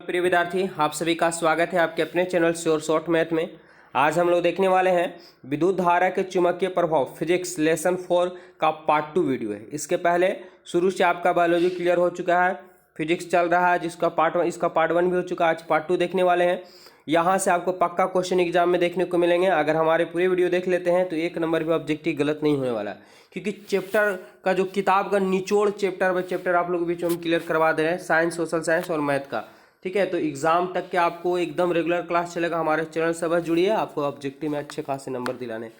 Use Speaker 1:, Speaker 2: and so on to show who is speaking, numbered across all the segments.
Speaker 1: प्रिय विद्यार्थी, आप सभी का स्वागत है आपके अपने चैनल श्योर शॉर्ट मैथ में। आज हम लोग देखने वाले हैं विद्युत धारा के चुंबकीय प्रभाव फिजिक्स लेसन 4 का पार्ट 2 वीडियो है। इसके पहले शुरू से आपका बायोलॉजी क्लियर हो चुका है, फिजिक्स चल रहा है जिसका पार्ट 1, इसका पार्ट 1 भी हो चुका है। आज पार्ट 2 देखने वाले हैं। यहाँ से आपको पक्का क्वेश्चन एग्जाम में देखने को मिलेंगे। अगर हमारे पूरे वीडियो देख लेते हैं तो एक नंबर भी ऑब्जेक्टिव गलत नहीं होने वाला, क्योंकि चैप्टर का जो किताब का निचोड़ चैप्टर बाय चैप्टर आप लोगों के बीच में हम क्लियर करवा दे रहे हैं, साइंस, सोशल साइंस और मैथ का। ठीक है, तो एग्जाम तक के आपको एकदम रेगुलर क्लास चलेगा। हमारे चैनल से बस जुड़िए, आपको ऑब्जेक्टिव में अच्छे खासे नंबर दिलाने।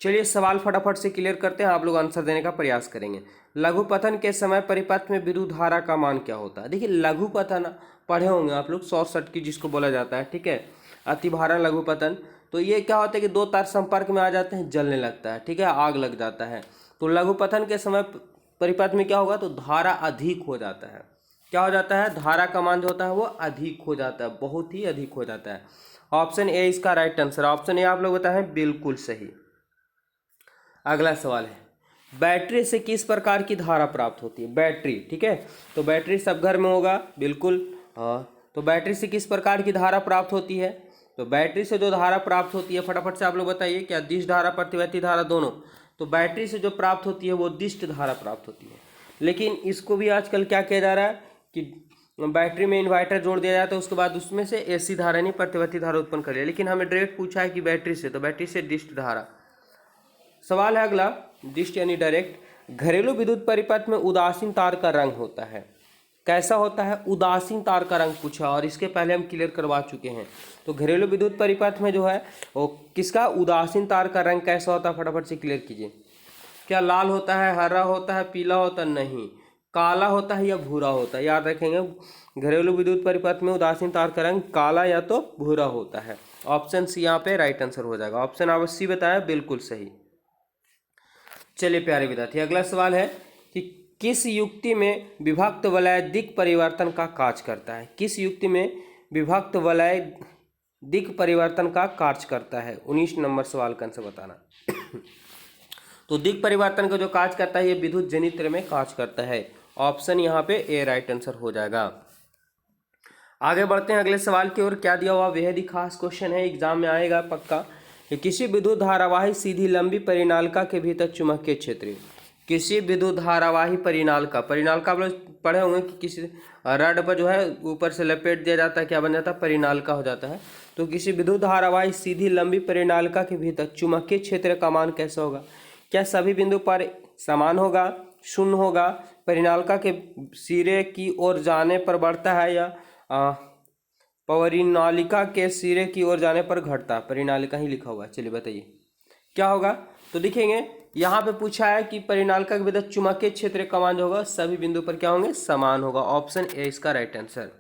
Speaker 1: चलिए सवाल फटाफट से क्लियर करते हैं, आप लोग आंसर देने का प्रयास करेंगे। लघुपतन के समय परिपथ में विद्युत धारा का मान क्या होता है? देखिए लघुपतन पढ़े होंगे आप लोग, शॉर्ट सर्किट जिसको बोला जाता है। ठीक है, अतिभारण लघुपतन। तो ये क्या होता है कि दो तार संपर्क में आ जाते हैं, जलने लगता है। ठीक है, आग लग जाता है। तो लघुपतन के समय परिपथ में क्या होगा, तो धारा अधिक हो जाता है। क्या हो जाता है? धारा का मान जो होता है वो अधिक हो जाता है, बहुत ही अधिक हो जाता है। ऑप्शन ए इसका राइट आंसर। ऑप्शन ए आप लोग बताएं बिल्कुल सही। अगला सवाल है, बैटरी से किस प्रकार की धारा प्राप्त होती है? बैटरी, ठीक है, तो बैटरी सब घर में होगा, बिल्कुल। हाँ, तो बैटरी से किस प्रकार की धारा प्राप्त होती है? तो बैटरी से जो धारा प्राप्त होती है, फटाफट से आप लोग बताइए, क्या दिश धारा, प्रतिवर्ती धारा, दोनों? तो बैटरी से जो प्राप्त होती है वो दिष्ट धारा प्राप्त होती है। लेकिन इसको भी आजकल क्या किया जा रहा है कि बैटरी में इन्वर्टर जोड़ दिया जाता है, उसके बाद उसमें से एसी धारा यानी प्रतिवर्ती धारा उत्पन्न कर लिया। लेकिन हमें डायरेक्ट पूछा है कि बैटरी से, तो बैटरी से डिस्ट धारा। सवाल है अगला, डिस्ट यानी डायरेक्ट। घरेलू विद्युत परिपथ में उदासीन तार का रंग होता है, कैसा होता है? उदासीन तार का रंग पूछा, और इसके पहले हम क्लियर करवा चुके हैं। तो घरेलू विद्युत परिपथ में जो है वो किसका, उदासीन तार का रंग कैसा होता है? फटाफट से क्लियर कीजिए। क्या लाल होता है, हरा होता है, पीला होता है? नहीं, काला होता है या भूरा होता है? याद रखेंगे, घरेलू विद्युत परिपथ में उदासीन तार का रंग काला या तो भूरा होता है। ऑप्शन सी यहाँ पे राइट आंसर हो जाएगा। ऑप्शन आप सी बताया, बिल्कुल सही। चलिए प्यारे विद्यार्थी, अगला सवाल है कि किस युक्ति में विभक्त वलय दिक् परिवर्तन का कार्य करता है? किस युक्ति में विभक्त वलय दिक् परिवर्तन का कार्य करता है? 19 नंबर सवाल का आंसर बताना। तो दिक् परिवर्तन का जो कार्य करता है ये विद्युत जनित्र में कार्य करता है। ऑप्शन यहाँ पे ए राइट आंसर हो जाएगा। आगे बढ़ते हैं अगले सवाल की ओर। क्या दिया हुआ? बेहद ही खास क्वेश्चन है, एग्जाम में आएगा पक्का। कि किसी विद्युत धारावाही सीधी लंबी परिनालिका के भीतर चुंबकीय क्षेत्र, किसी विद्युत धारावाही परिनालिका, परिनालिका आप लोग पढ़े होंगे कि किसी रड पर जो है ऊपर से लपेट दिया जाता है, क्या बन जाता है? परिनालिका हो जाता है। तो किसी विद्युत धारावाही सीधी लंबी परिनालिका के भीतर चुंबकीय क्षेत्र का मान कैसा होगा? क्या सभी बिंदु पर समान होगा, शून्य होगा, परिनालिका के सिरे की ओर जाने पर बढ़ता है, या परिनालिका के सिरे की ओर जाने पर घटता? परिनालिका ही लिखा हुआ है, चलिए बताइए क्या होगा। तो देखेंगे यहाँ पे पूछा है कि परिनालिका के भीतर चुंबकीय क्षेत्र का मान जो होगा सभी बिंदु पर क्या होंगे? समान होगा। ऑप्शन ए इसका राइट आंसर।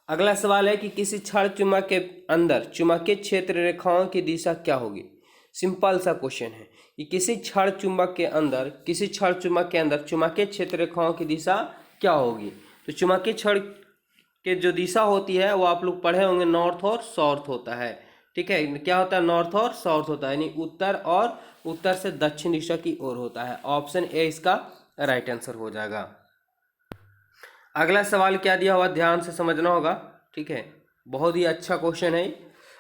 Speaker 1: अगला सवाल है कि किसी क्षण चुंबक के अंदर चुंबकीय क्षेत्र रेखाओं की दिशा क्या होगी? सिंपल सा क्वेश्चन है कि किसी क्षण चुंबक के अंदर, किसी क्षण चुंबक के अंदर चुंबकीय क्षेत्र रेखाओं की दिशा क्या होगी? तो चुंबकीय क्षण के जो दिशा होती है वो आप लोग पढ़े होंगे, नॉर्थ और साउथ होता है। ठीक है, क्या होता है? नॉर्थ और साउथ होता है, यानी उत्तर और उत्तर से दक्षिण दिशा की ओर होता है। ऑप्शन ए इसका राइट आंसर हो जाएगा। अगला सवाल क्या दिया हुआ, ध्यान से समझना होगा। ठीक है, बहुत ही अच्छा क्वेश्चन है।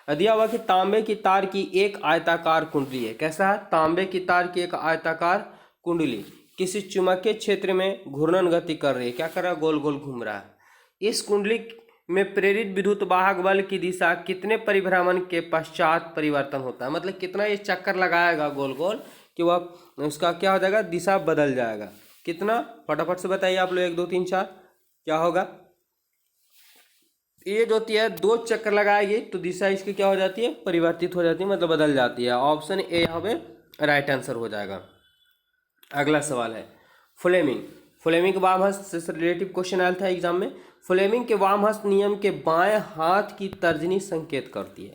Speaker 1: दिया हुआ कि तांबे की तार की एक आयताकार कुंडली है, कैसा है? तांबे की तार की एक आयताकार कुंडली किसी चुंबकीय क्षेत्र में घूर्णन गति कर रही है, क्या कर रहा है? गोल गोल घूम रहा है। इस कुंडली में प्रेरित विद्युत वाहक बल की दिशा कितने परिभ्रमण के पश्चात परिवर्तन होता है? मतलब कितना ये चक्कर लगाएगा गोल गोल कि वह उसका क्या हो जाएगा? दिशा बदल जाएगा। कितना? फटाफट से बताइए आप लोग, 1 2 3 4 क्या होगा? ये जो होती है 2 चक्कर लगाएगी तो दिशा इसकी क्या हो जाती है? परिवर्तित हो जाती है, मतलब बदल जाती है। ऑप्शन ए यहाँ पे राइट आंसर हो जाएगा। अगला सवाल है फ्लेमिंग। फ्लेमिंग के वाम हस्त से रिलेटिव क्वेश्चन आया था एग्जाम में। फ्लेमिंग के वाम हस्त नियम के बाएं हाथ की तर्जनी संकेत करती है।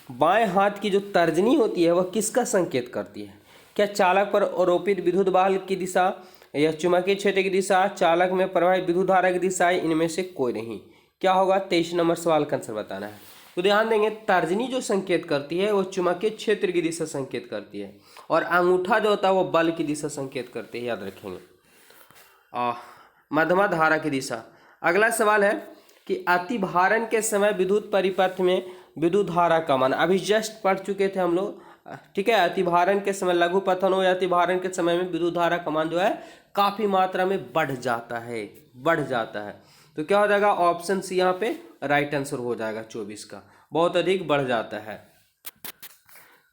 Speaker 1: बाएं हाथ की जो तर्जनी होती है वह किसका संकेत करती है? क्या चालक पर आरोपित विद्युत बल की दिशा, या चुंबकीय क्षेत्र की दिशा, चालक में प्रवाहित विद्युत धारा की दिशा, इनमें से कोई नहीं? क्या होगा? 23 नंबर सवाल का आंसर बताना है। तो ध्यान देंगे, तर्जनी जो संकेत करती है वो चुंबकीय क्षेत्र की दिशा संकेत करती है, और अंगूठा जो होता है वो बल की दिशा संकेत करती है, याद रखेंगे। मध्यमा धारा की दिशा, अगला सवाल है कि अतिभारण के समय विद्युत परिपथ में विद्युत धारा का मान, अभी जस्ट पढ़ चुके थे हम लोग, ठीक है। अतिभारण के समय लघु पतन हो या अतिभारण के समय में विद्युत धारा का मान जो है काफी मात्रा में बढ़ जाता है, बढ़ जाता है। तो क्या हो जाएगा, ऑप्शन सी यहाँ पे राइट आंसर हो जाएगा 24 का, बहुत अधिक बढ़ जाता है।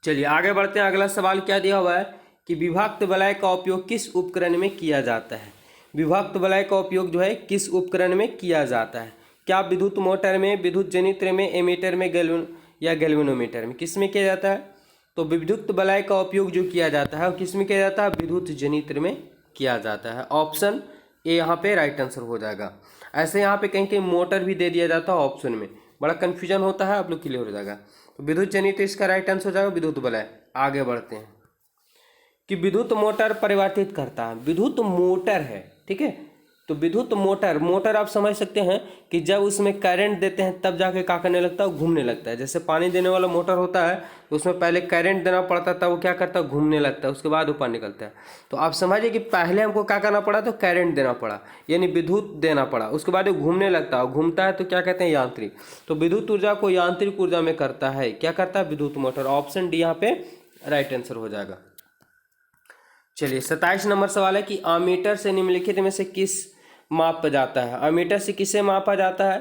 Speaker 1: चलिए आगे बढ़ते हैं। अगला सवाल क्या दिया हुआ है कि विभक्त वलय का उपयोग किस उपकरण में किया जाता है। विभक्त वलय का उपयोग जो है किस उपकरण में किया जाता है। क्या विद्युत मोटर में, विद्युत जनित्र में, एमीटर में, गैल्वेनोमीटर में, किस में किया जाता है। तो विद्युत वलय का उपयोग जो किया जाता है वो किस में किया जाता है, विद्युत जनित्र में किया जाता है। ऑप्शन ए यहाँ पे राइट आंसर हो जाएगा। ऐसे यहाँ पे कहीं कहीं मोटर भी दे दिया जाता है ऑप्शन में, बड़ा कन्फ्यूजन होता है, आप लोग क्लियर हो जाएगा। तो विद्युत जनित्र इसका राइट आंसर हो जाएगा, विद्युत वलय। आगे बढ़ते हैं कि विद्युत मोटर परिवर्तित करता है। विद्युत मोटर है, ठीक है। तो विद्युत मोटर आप समझ सकते हैं कि जब उसमें करंट देते हैं तब जाके क्या करने लगता है, घूमने लगता है। जैसे पानी देने वाला मोटर होता है तो उसमें पहले करंट देना पड़ता था, वो क्या करता है, घूमने लगता है, उसके बाद ऊपर निकलता है। तो आप समझिए कि पहले हमको क्या करना पड़ा, तो करंट देना पड़ा, यानी विद्युत देना पड़ा, उसके बाद वो घूमने लगता है। घूमता है तो क्या कहते हैं, यांत्रिक। तो विद्युत ऊर्जा को यांत्रिक ऊर्जा में करता है, क्या करता है, विद्युत मोटर। ऑप्शन डी यहाँ पे राइट आंसर हो जाएगा। चलिए 27 नंबर सवाल है कि अमीटर से निम्नलिखित में से किस मापा जाता है। अमीटर से किसे मापा जाता है।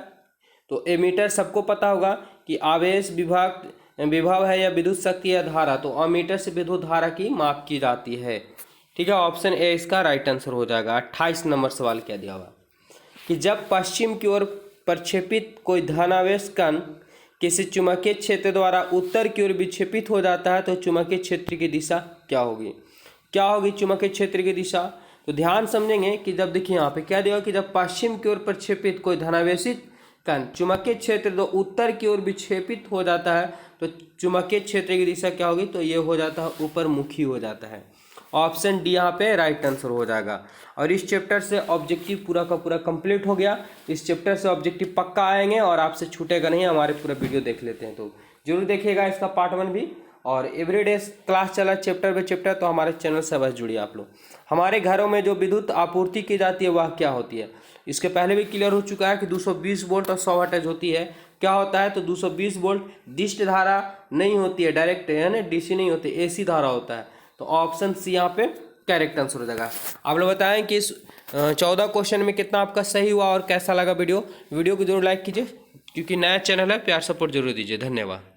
Speaker 1: तो एमीटर सबको पता होगा कि आवेश विभव है या विद्युत शक्ति या धारा। तो अमीटर से विद्युत धारा की माप की जाती है, ठीक है। ऑप्शन ए इसका राइट आंसर हो जाएगा। 28 नंबर सवाल क्या दिया हुआ कि जब पश्चिम की ओर प्रक्षेपित कोई धनावेश कण किसी चुंबकीय क्षेत्र द्वारा उत्तर की ओर विक्षेपित हो जाता है तो चुंबकीय क्षेत्र की दिशा क्या होगी। क्या होगी चुंबकीय क्षेत्र की दिशा। तो ध्यान समझेंगे कि जब देखिए यहाँ पे क्या दिया कि जब पश्चिम की ओर प्रक्षेपित कोई धनावेशित कण चुंबकीय क्षेत्र तो उत्तर की ओर विक्षेपित हो जाता है तो चुंबकीय क्षेत्र की दिशा क्या होगी, तो ये हो जाता है ऊपर मुखी हो जाता है। ऑप्शन डी यहाँ पे राइट आंसर हो जाएगा। और इस चैप्टर से ऑब्जेक्टिव पूरा का पूरा कंप्लीट हो गया। इस चैप्टर से ऑब्जेक्टिव पक्का आएंगे और आपसे छूटेगा नहीं। हमारे पूरा वीडियो देख लेते हैं तो जरूर देखिएगा इसका पार्ट 1 भी। और एवरीडे क्लास चला चैप्टर बाय चैप्टर, तो हमारे चैनल से बस जुड़िए आप लोग। हमारे घरों में जो विद्युत आपूर्ति की जाती है वह क्या होती है, इसके पहले भी क्लियर हो चुका है कि 220 वोल्ट और 100 वाटेज होती है। क्या होता है, तो 220 वोल्ट डिस्ट धारा नहीं होती है, डायरेक्ट है ना, डीसी नहीं होती, एसी धारा होता है। तो ऑप्शन सी यहाँ पे करेक्ट आंसर हो जाएगा। आप लोग बताएं कि इस 14 क्वेश्चन में कितना आपका सही हुआ और कैसा लगा वीडियो को जरूर लाइक कीजिए, क्योंकि नया चैनल है, प्यार सपोर्ट जरूर दीजिए। धन्यवाद।